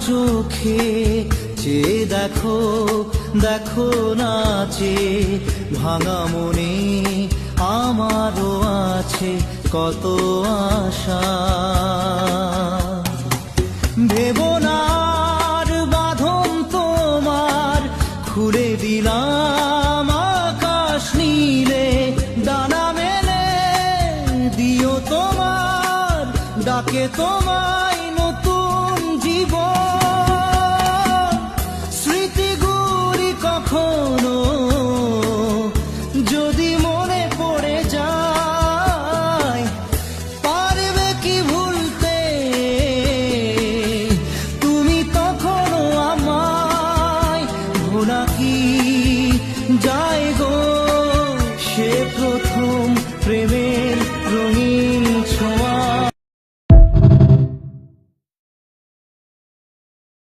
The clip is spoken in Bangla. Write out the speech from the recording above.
চোখে চেয়ে দেখো, দেখো নাচে ভাঙা মনে আমারও আছে কত আশা। ভেবো না আর বাঁধন তোমার, খুলে দিলাম আকাশ নীলে, ডানা মেলে দিও তোমার ডাকে তোমায়